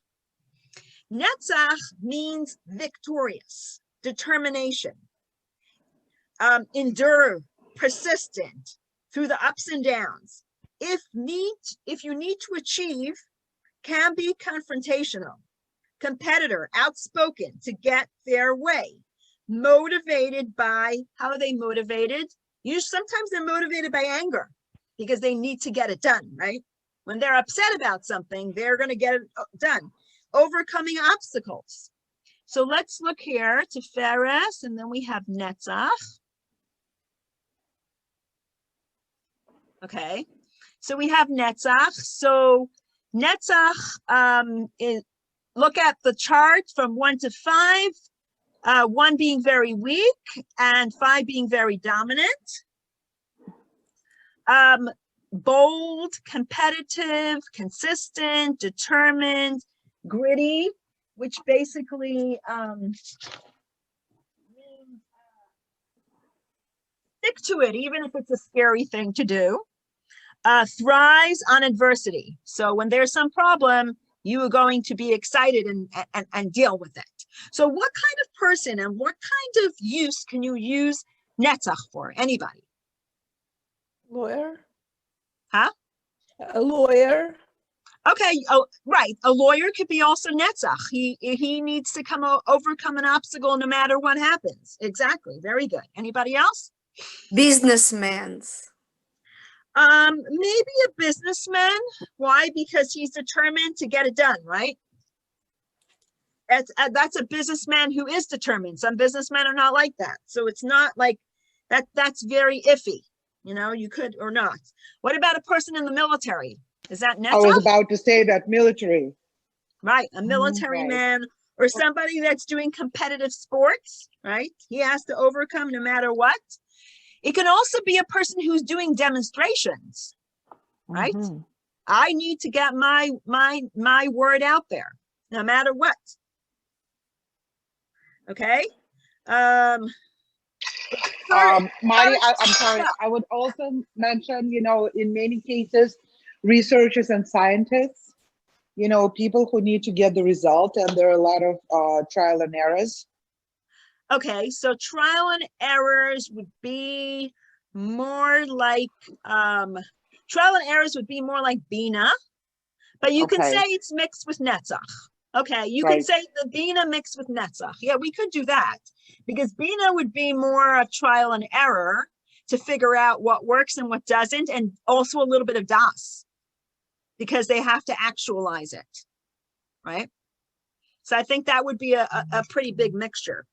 Netzach means victorious, determination, endure, persistent through the ups and downs. If you need to achieve, can be confrontational, competitor, outspoken to get their way, motivated by, how are they motivated? Sometimes they're motivated by anger because they need to get it done, right? When they're upset about something, they're going to get it done. Overcoming obstacles. So let's look here to Tiferes, and then we have Netzach. Okay, so we have Netzach. So Netzach look at the chart from 1 to 5, 1 being very weak and 5 being very dominant. Bold, competitive, consistent, determined, gritty, which basically means stick to it, even if it's a scary thing to do. Thrives on adversity. So when there's some problem, you are going to be excited and deal with it. So what kind of person and what kind of use can you use Netzach for? Anybody? Lawyer? Huh? A lawyer? Okay, oh, right. A lawyer could be also Netzach. He needs to overcome an obstacle no matter what happens. Exactly. Very good. Anybody else? Businessmen. Maybe a businessman. Why? Because he's determined to get it done, right? That's a businessman who is determined. Some businessmen are not like that. So it's not like that. That's very iffy. You know, you could or not. What about a person in the military? Is that I was Netzach? about to say that military. right? A military Right. man or somebody that's doing competitive sports, right? He has to overcome no matter what. It can also be a person who's doing demonstrations, right? Mhm. I need to get my word out there, no matter what. Okay. Marty, I'm sorry. I would also mention, in many cases, researchers and scientists, people who need to get the result, and there are a lot of trial and errors. Okay, so trial and errors would be more like Bina, but you can say Okay. it's mixed with Netzach. Okay, you Right. could say the Bina mixed with Netzach. Yeah, we could do that because Bina would be more a trial and error to figure out what works and what doesn't, and also a little bit of Das because they have to actualize it, right? So I think that would be a pretty big mixture.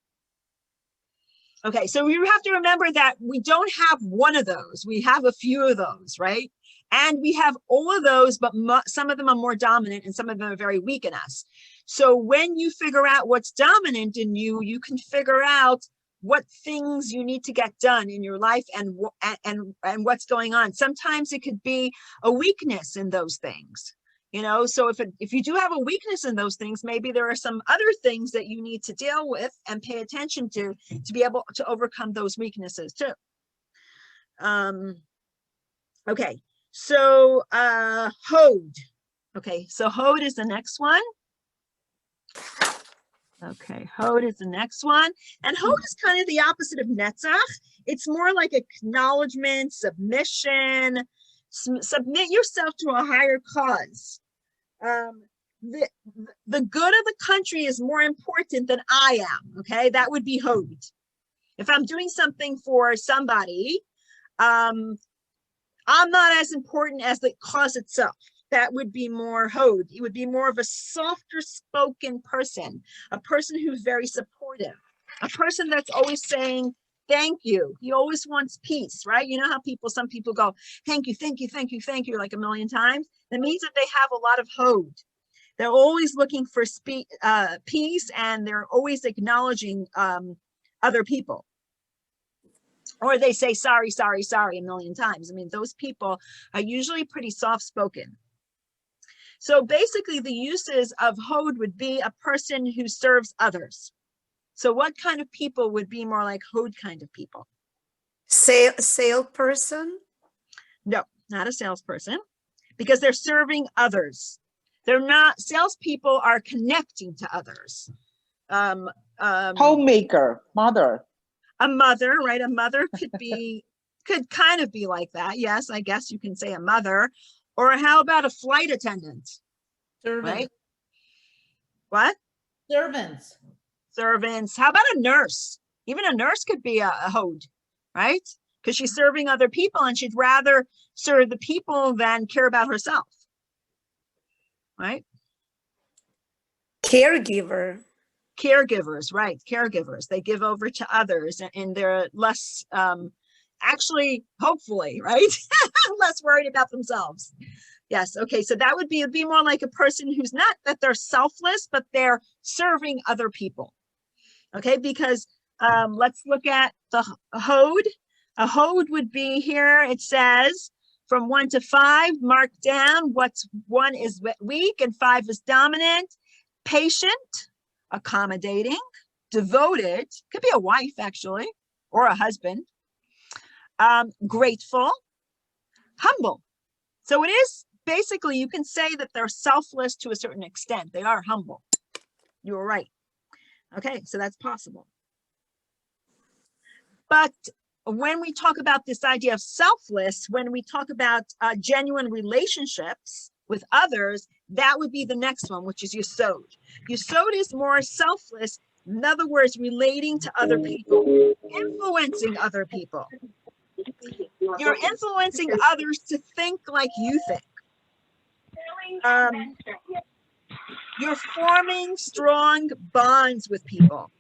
Okay, so you have to remember that we don't have one of those. We have a few of those, right? And we have all of those, but some of them are more dominant and some of them are very weak in us. So when you figure out what's dominant in you, you can figure out what things you need to get done in your life and what's going on. Sometimes it could be a weakness in those things. So if you do have a weakness in those things, maybe there are some other things that you need to deal with and pay attention to be able to overcome those weaknesses too. Okay, so Hod. Okay, so Hod is the next one. Okay, Hod is the next one. And Hod is kind of the opposite of Netzach. It's more like acknowledgement, submission, submit yourself to a higher cause. The good of the country is more important than I am. Okay, that would be Hod. If I'm doing something for somebody, I'm not as important as the cause itself. That would be more Hod. It would be more of a softer spoken person, a person who's very supportive, a person that's always saying thank you. He always wants peace, right? You know how some people go, thank you, thank you, thank you, thank you, like a million times. That means that they have a lot of Hod. They're always looking for peace, and they're always acknowledging other people. Or they say sorry, sorry, sorry a million times. I mean, those people are usually pretty soft-spoken. So basically, the uses of Hod would be a person who serves others. So what kind of people would be more like Hod kind of people? Salesperson? No, not a salesperson, because they're serving others. They're not, salespeople are connecting to others. Homemaker, mother. A mother, right? A mother could kind of be like that. Yes, I guess you can say a mother. Or how about a flight attendant? Servants. Right? What? Servants. Servants. How about a nurse? Even a nurse could be a Hod, right? Because she's serving other people and she'd rather serve the people than care about herself. Right? Caregiver. Caregivers, right? Caregivers. They give over to others and they're less, actually, hopefully, right? Less worried about themselves. Yes. Okay. So that would be more like a person who's not that they're selfless, but they're serving other people. Okay. Because let's look at the Hod. A Hod would be here. It says from 1 to 5, mark down what's 1 is weak and 5 is dominant. Patient, accommodating, devoted, could be a wife actually, or a husband. Grateful, humble. So it is basically, you can say that they're selfless to a certain extent. They are humble. You were right. Okay, so that's possible. But when we talk about this idea of selfless, when we talk about genuine relationships with others, that would be the next one, which is Yesod. Yesod is more selfless. In other words, relating to other people, influencing other people. You're influencing others to think like you think. You're forming strong bonds with people.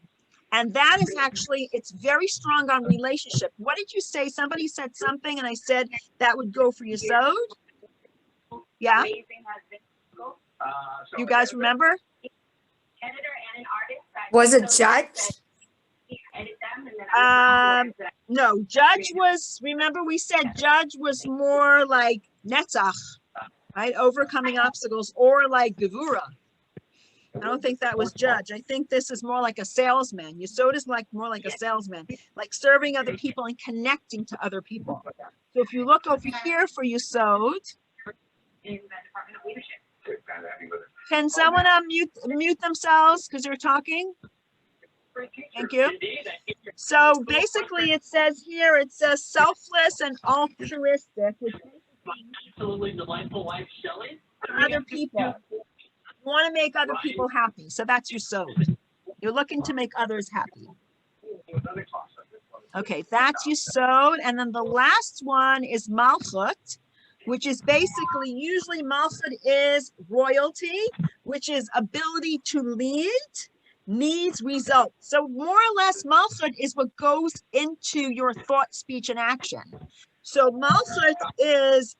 And that is actually, it's very strong on relationship. What did you say? Somebody said something and I said that would go for Yesod? Yeah. You guys remember? Was it judge? No, judge was, remember we said judge was more like netzach, right? Overcoming obstacles, or like gevura. I don't think that was judge. I think this is more like a salesman. Yesod is like more like a salesman, like serving other people and connecting to other people. So if you look over here for Yesod, can someone mute themselves because they're talking? Thank you. So basically it says here, it says selfless and altruistic, which basically other people. You want to make other people happy. So that's your Yesod. You're looking to make others happy. Okay, that's Yesod. And then the last one is Malchut, which is basically, usually Malchut is royalty, which is ability to lead, needs results. So more or less, Malchut is what goes into your thought, speech, and action. So Malchut is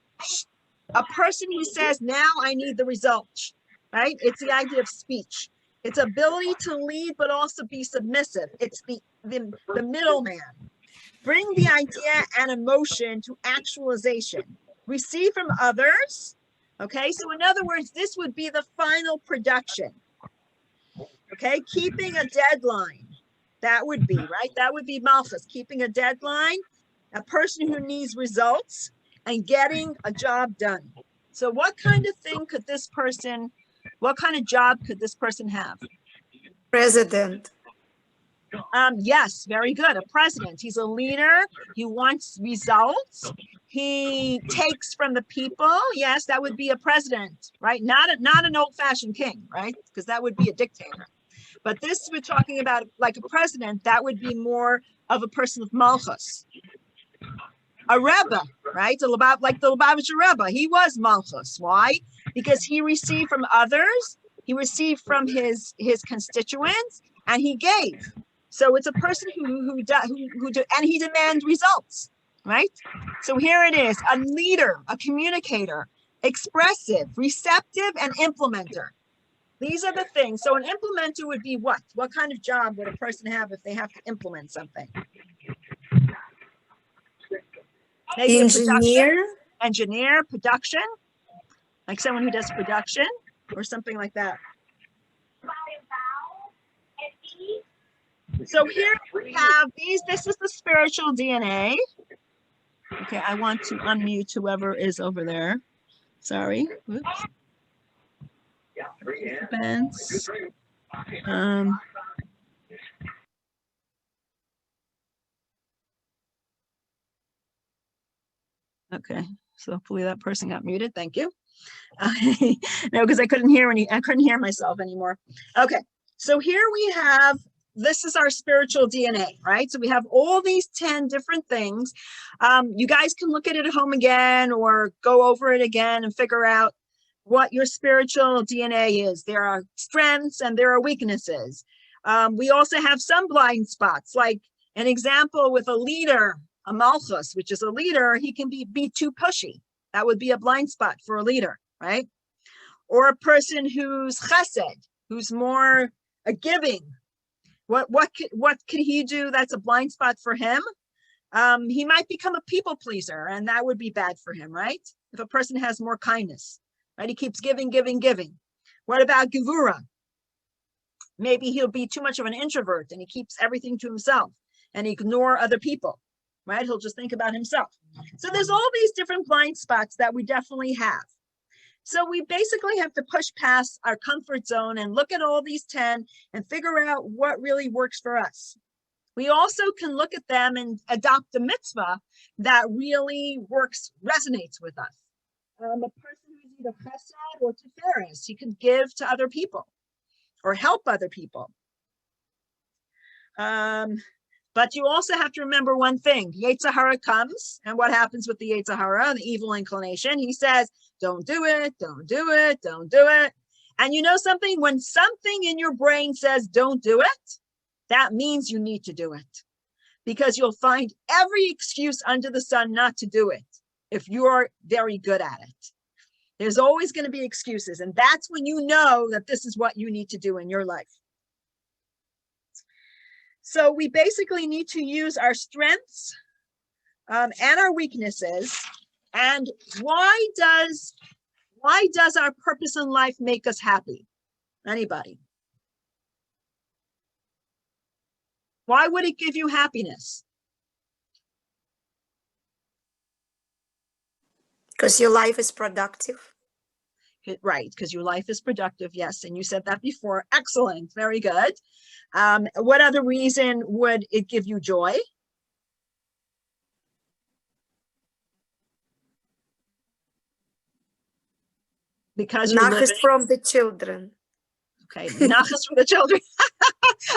a person who says, now I need the result, right? It's the idea of speech. It's ability to lead, but also be submissive. It's the middleman. Bring the idea and emotion to actualization. Receive from others. Okay, so in other words, this would be the final production. Okay, keeping a deadline. That would be, right? That would be Malchus, keeping a deadline, a person who needs results and getting a job done. So what kind of thing could this person, what kind of job could this person have? President. Yes, very good. A president. He's a leader. He wants results. He takes from the people. Yes, that would be a president, right? Not an old-fashioned king, right? Because that would be a dictator. But this, we're talking about like a president, that would be more of a person of Malchus. A Rebbe, right? Like the Lubavitcher Rebbe, he was Malchus. Why? Because he received from others, he received from his constituents, and he gave. So it's a person who and he demands results, right? So here it is, a leader, a communicator, expressive, receptive, and implementer. These are the things. So an implementer would be what? What kind of job would a person have if they have to implement something? Maybe engineer, production, like someone who does production or something like that. So here we have these, this is the spiritual DNA. Okay, I want to unmute whoever is over there. Sorry. Oops. Participants. Okay, so hopefully that person got muted. Thank you. No, because I couldn't hear myself anymore. Okay, so here we have, this is our spiritual DNA, right? So we have all these 10 different things. You guys can look at it at home again or go over it again and figure out what your spiritual DNA is. There are strengths and there are weaknesses. We also have some blind spots, like an example with a leader, a malchus, which is a leader, he can be too pushy. That would be a blind spot for a leader, right? Or a person who's chesed, who's more a giving. What could he do that's a blind spot for him? He might become a people pleaser, and that would be bad for him, right? If a person has more kindness, right? He keeps giving. What about gevura? Maybe he'll be too much of an introvert and he keeps everything to himself and ignore other people, right? He'll just think about himself. So there's all these different blind spots that we definitely have. So we basically have to push past our comfort zone and look at all these 10 and figure out what really works for us. We also can look at them and adopt a mitzvah that really resonates with us. A person who's either chesed or tiferes, he can give to other people or help other people. But you also have to remember one thing. Yetzer hara comes, and what happens with the Yetzer hara, the evil inclination? He says, don't do it, don't do it, don't do it. And you know something? When something in your brain says don't do it, that means you need to do it. Because you'll find every excuse under the sun not to do it if you're very good at it. There's always going to be excuses. And that's when you know that this is what you need to do in your life. So we basically need to use our strengths and our weaknesses. And why does our purpose in life make us happy? Anybody? Why would it give you happiness? Because your life is productive. Right, because your life is productive. Yes, and you said that before. Excellent, very good. What other reason would it give you joy? Because you're Nachas living. from the children. Okay, nachas for the children.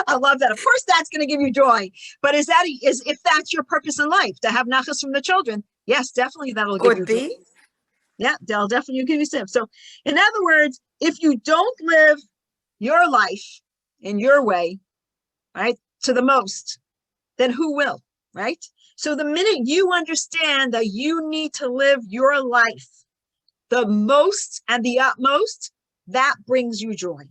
I love that. Of course, that's going to give you joy. But is if that's your purpose in life, to have nachas from the children? Yes, definitely that'll give you Could joy. be. Yeah, they'll definitely give you some. So, in other words, if you don't live your life in your way, right, to the most, then who will, right? So the minute you understand that you need to live your life the most and the utmost, that brings you joy.